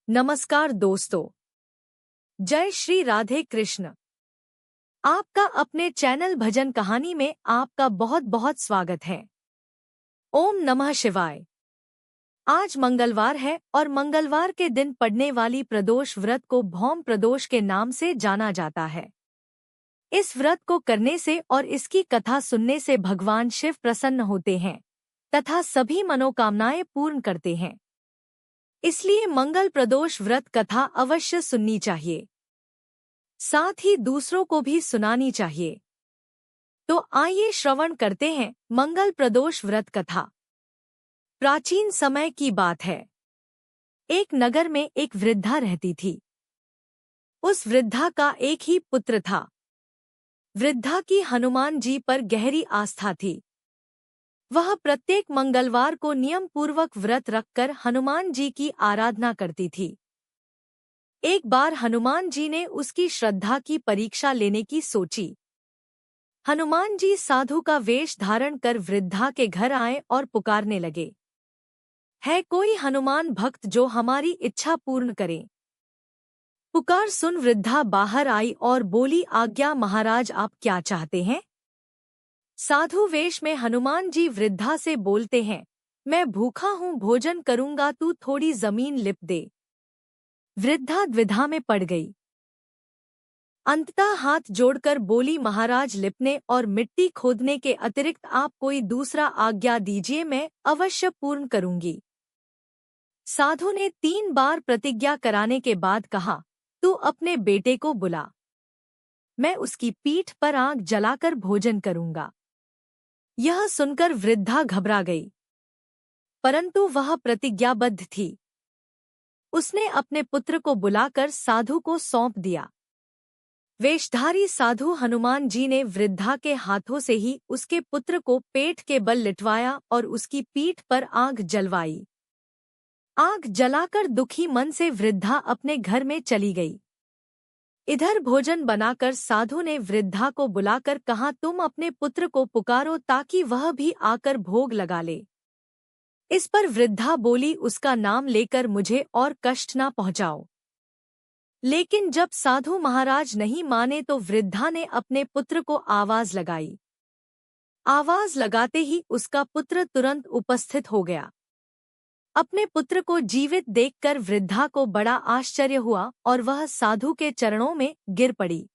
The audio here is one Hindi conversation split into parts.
नमस्कार दोस्तों। जय श्री राधे कृष्ण। आपका अपने चैनल भजन कहानी में आपका बहुत बहुत स्वागत है। ओम नमः शिवाय। आज मंगलवार है और मंगलवार के दिन पड़ने वाली प्रदोष व्रत को भौम प्रदोष के नाम से जाना जाता है। इस व्रत को करने से और इसकी कथा सुनने से भगवान शिव प्रसन्न होते हैं तथा सभी मनोकामनाएं पूर्ण करते हैं। इसलिए मंगल प्रदोष व्रत कथा अवश्य सुननी चाहिए, साथ ही दूसरों को भी सुनानी चाहिए। तो आइए श्रवण करते हैं मंगल प्रदोष व्रत कथा। प्राचीन समय की बात है। एक नगर में एक वृद्धा रहती थी। उस वृद्धा का एक ही पुत्र था। वृद्धा की हनुमान जी पर गहरी आस्था थी। वह प्रत्येक मंगलवार को नियम पूर्वक व्रत रखकर हनुमान जी की आराधना करती थी। एक बार हनुमान जी ने उसकी श्रद्धा की परीक्षा लेने की सोची। हनुमान जी साधु का वेश धारण कर वृद्धा के घर आए और पुकारने लगे, है कोई हनुमान भक्त जो हमारी इच्छा पूर्ण करे। पुकार सुन वृद्धा बाहर आई और बोली, आज्ञा महाराज, आप क्या चाहते हैं। साधु वेश में हनुमान जी वृद्धा से बोलते हैं, मैं भूखा हूँ, भोजन करूंगा, तू थोड़ी जमीन लिप दे। वृद्धा द्विधा में पड़ गई। अंततः हाथ जोड़कर बोली, महाराज, लिपने और मिट्टी खोदने के अतिरिक्त आप कोई दूसरा आज्ञा दीजिए, मैं अवश्य पूर्ण करूंगी। साधु ने 3 बार प्रतिज्ञा कराने के बाद कहा, तू अपने बेटे को बुला, मैं उसकी पीठ पर आग जलाकर भोजन करूंगा। यह सुनकर वृद्धा घबरा गई, परंतु वह प्रतिज्ञाबद्ध थी। उसने अपने पुत्र को बुलाकर साधु को सौंप दिया। वेशधारी साधु हनुमान जी ने वृद्धा के हाथों से ही उसके पुत्र को पेट के बल लिटवाया और उसकी पीठ पर आग जलवाई। आग जलाकर दुखी मन से वृद्धा अपने घर में चली गई। इधर भोजन बनाकर साधु ने वृद्धा को बुलाकर कहा, तुम अपने पुत्र को पुकारो ताकि वह भी आकर भोग लगा ले। इस पर वृद्धा बोली, उसका नाम लेकर मुझे और कष्ट न पहुंचाओ। लेकिन जब साधु महाराज नहीं माने तो वृद्धा ने अपने पुत्र को आवाज लगाई। आवाज लगाते ही उसका पुत्र तुरंत उपस्थित हो गया। अपने पुत्र को जीवित देखकर वृद्धा को बड़ा आश्चर्य हुआ और वह साधु के चरणों में गिर पड़ी।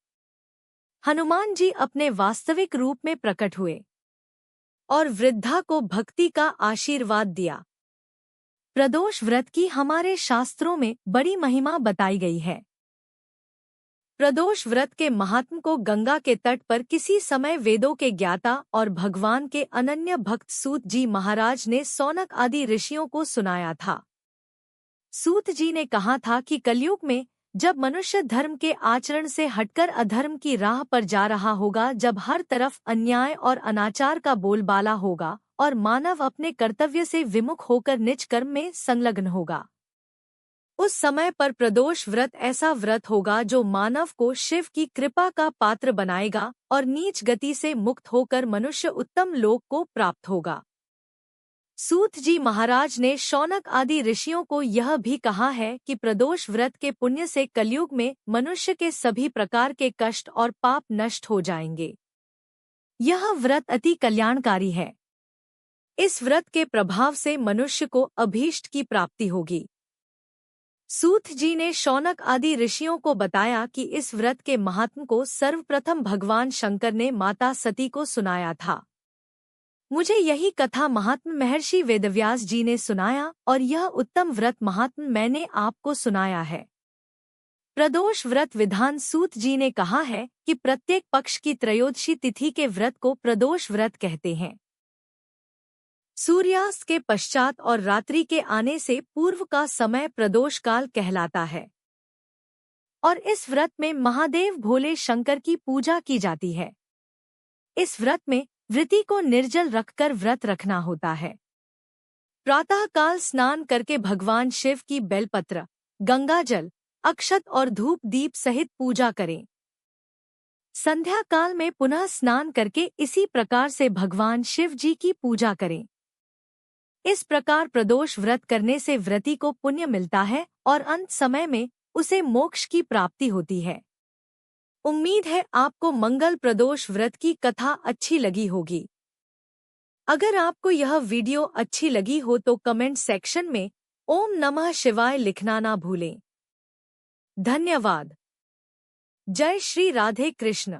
हनुमान जी अपने वास्तविक रूप में प्रकट हुए और वृद्धा को भक्ति का आशीर्वाद दिया। प्रदोष व्रत की हमारे शास्त्रों में बड़ी महिमा बताई गई है। प्रदोष व्रत के महात्म को गंगा के तट पर किसी समय वेदों के ज्ञाता और भगवान के अनन्य भक्त सूत जी महाराज ने सौनक आदि ऋषियों को सुनाया था। सूत जी ने कहा था कि कलयुग में जब मनुष्य धर्म के आचरण से हटकर अधर्म की राह पर जा रहा होगा, जब हर तरफ अन्याय और अनाचार का बोलबाला होगा और मानव अपने कर्तव्य से विमुख होकर निज कर्म में संलग्न होगा, उस समय पर प्रदोष व्रत ऐसा व्रत होगा जो मानव को शिव की कृपा का पात्र बनाएगा और नीच गति से मुक्त होकर मनुष्य उत्तम लोक को प्राप्त होगा। सूत जी महाराज ने शौनक आदि ऋषियों को यह भी कहा है कि प्रदोष व्रत के पुण्य से कलयुग में मनुष्य के सभी प्रकार के कष्ट और पाप नष्ट हो जाएंगे। यह व्रत अति कल्याणकारी है। इस व्रत के प्रभाव से मनुष्य को अभीष्ट की प्राप्ति होगी। सूत जी ने शौनक आदि ऋषियों को बताया कि इस व्रत के महात्म को सर्वप्रथम भगवान शंकर ने माता सती को सुनाया था। मुझे यही कथा महात्म महर्षि वेदव्यास जी ने सुनाया और यह उत्तम व्रत महात्म मैंने आपको सुनाया है। प्रदोष व्रत विधान सूत जी ने कहा है कि प्रत्येक पक्ष की त्रयोदशी तिथि के व्रत को प्रदोष व्रत कहते हैं। सूर्यास्त के पश्चात और रात्रि के आने से पूर्व का समय प्रदोष काल कहलाता है और इस व्रत में महादेव भोले शंकर की पूजा की जाती है। इस व्रत में वृत्ति को निर्जल रखकर व्रत रखना होता है। प्रातः काल स्नान करके भगवान शिव की बेलपत्र, गंगाजल, अक्षत और धूप दीप सहित पूजा करें। संध्या काल में पुनः स्नान करके इसी प्रकार से भगवान शिव जी की पूजा करें। इस प्रकार प्रदोष व्रत करने से व्रती को पुण्य मिलता है और अंत समय में उसे मोक्ष की प्राप्ति होती है। उम्मीद है आपको मंगल प्रदोष व्रत की कथा अच्छी लगी होगी। अगर आपको यह वीडियो अच्छी लगी हो तो कमेंट सेक्शन में ओम नमः शिवाय लिखना ना भूलें। धन्यवाद। जय श्री राधे कृष्ण।